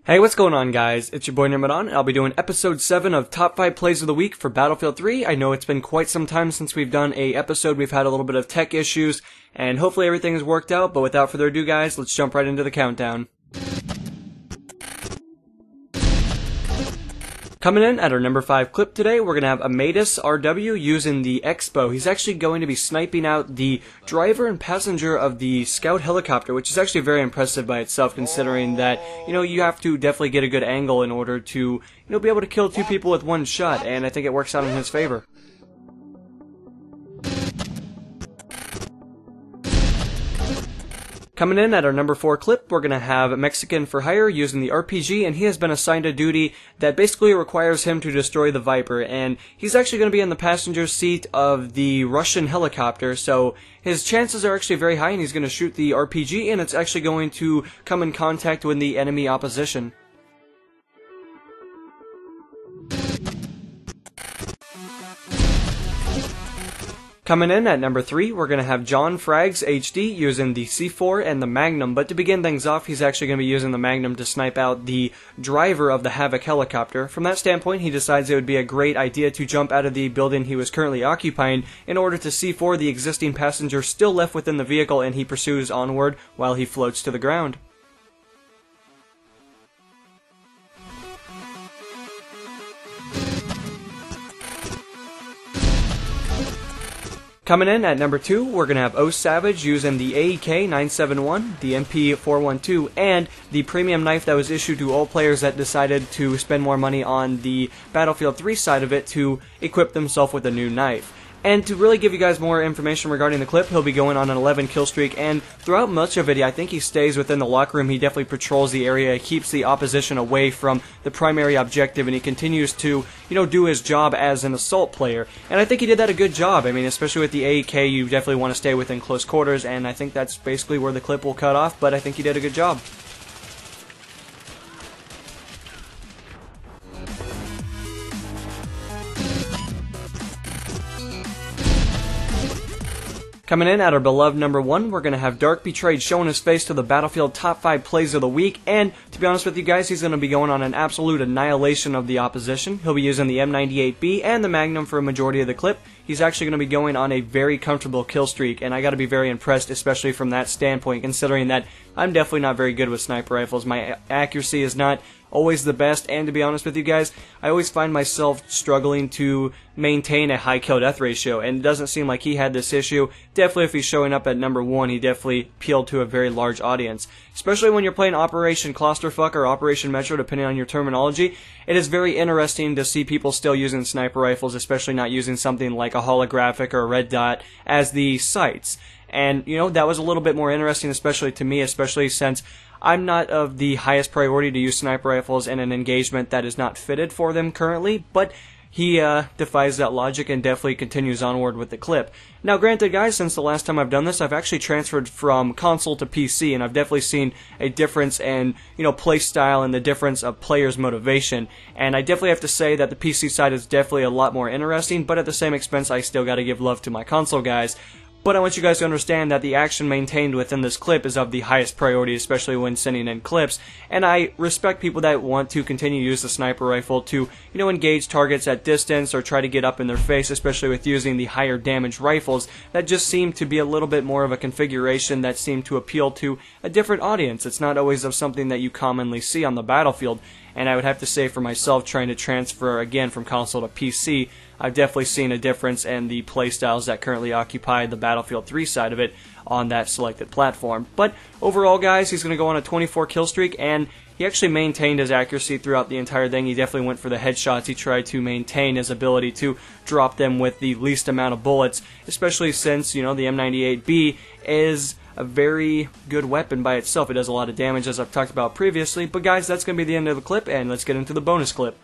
Hey, what's going on, guys? It's your boy Nimadon, and I'll be doing episode 7 of Top 5 Plays of the Week for Battlefield 3. I know it's been quite some time since we've done a episode. We've had a little bit of tech issues, and hopefully everything has worked out, but without further ado, guys, let's jump right into the countdown. Coming in at our number 5 clip today, we're going to have Amadis RW using the Expo. He's actually going to be sniping out the driver and passenger of the scout helicopter, which is actually very impressive by itself, considering that, you have to definitely get a good angle in order to, be able to kill two people with one shot, and I think it works out in his favor. Coming in at our number 4 clip, we're going to have Mexican for Hire using the RPG, and he has been assigned a duty that basically requires him to destroy the Viper, and he's actually going to be in the passenger seat of the Russian helicopter, so his chances are actually very high, and he's going to shoot the RPG, and it's actually going to come in contact with the enemy opposition. Coming in at number 3, we're going to have John Frags HD using the C4 and the Magnum, but to begin things off, he's actually going to be using the Magnum to snipe out the driver of the Havoc helicopter. From that standpoint, he decides it would be a great idea to jump out of the building he was currently occupying in order to C4 the existing passenger still left within the vehicle, and he pursues onward while he floats to the ground. Coming in at number 2, we're going to have O Savage using the AEK 971, the MP 412, and the premium knife that was issued to all players that decided to spend more money on the Battlefield 3 side of it to equip themselves with a new knife. And to really give you guys more information regarding the clip, he'll be going on an 11 kill streak, and throughout much of it, I think he stays within the locker room. He definitely patrols the area, keeps the opposition away from the primary objective, and he continues to, do his job as an assault player. And I think he did that a good job. I mean, especially with the AEK, you definitely want to stay within close quarters, and I think that's basically where the clip will cut off, but I think he did a good job. Coming in at our beloved number 1, we're going to have Dark Betrayed showing his face to the Battlefield Top 5 Plays of the Week, and to be honest with you guys, he's going to be going on an absolute annihilation of the opposition. He'll be using the M98B and the Magnum for a majority of the clip. He's actually going to be going on a very comfortable kill streak, and I got to be very impressed, especially from that standpoint, considering that I'm definitely not very good with sniper rifles. My accuracy is not always the best, and to be honest with you guys, I always find myself struggling to maintain a high kill-death ratio, and it doesn't seem like he had this issue. Definitely, if he's showing up at number 1, he definitely appealed to a very large audience. Especially when you're playing Operation Clusterfuck or Operation Metro, depending on your terminology, it is very interesting to see people still using sniper rifles, especially not using something like a holographic or a red dot as the sights. And, that was a little bit more interesting, especially to me, especially since I'm not of the highest priority to use sniper rifles in an engagement that is not fitted for them currently, but he defies that logic and definitely continues onward with the clip. Now, granted, guys, since the last time I've done this, I've actually transferred from console to PC, and I've definitely seen a difference in, play style and the difference of players' motivation. And I definitely have to say that the PC side is definitely a lot more interesting, but at the same expense, I still got to give love to my console guys. But I want you guys to understand that the action maintained within this clip is of the highest priority, especially when sending in clips, and I respect people that want to continue to use the sniper rifle to, engage targets at distance or try to get up in their face, especially with using the higher damage rifles that just seem to be a little bit more of a configuration that seem to appeal to a different audience. It's not always of something that you commonly see on the battlefield, and I would have to say for myself, trying to transfer again from console to PC, I've definitely seen a difference in the playstyles that currently occupy the Battlefield 3 side of it on that selected platform. But overall, guys, he's going to go on a 24 kill streak, and he actually maintained his accuracy throughout the entire thing. He definitely went for the headshots. He tried to maintain his ability to drop them with the least amount of bullets, especially since, the M98B is a very good weapon by itself. It does a lot of damage, as I've talked about previously. But guys, that's going to be the end of the clip, and let's get into the bonus clip.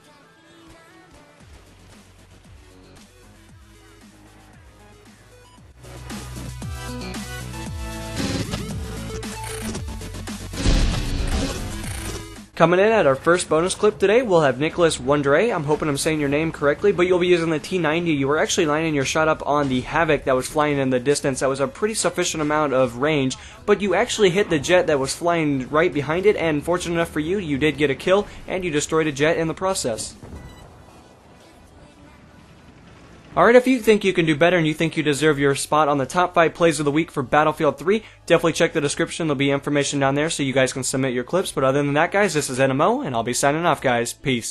Coming in at our first bonus clip today, we'll have Nicholas Wondre. I'm hoping I'm saying your name correctly, but you'll be using the T90. You were actually lining your shot up on the Havoc that was flying in the distance. That was a pretty sufficient amount of range, but you actually hit the jet that was flying right behind it, and fortunate enough for you, you did get a kill, and you destroyed a jet in the process. Alright, if you think you can do better and you think you deserve your spot on the top 5 plays of the week for Battlefield 3, definitely check the description. There'll be information down there so you guys can submit your clips. But other than that, guys, this is NMO, and I'll be signing off, guys. Peace.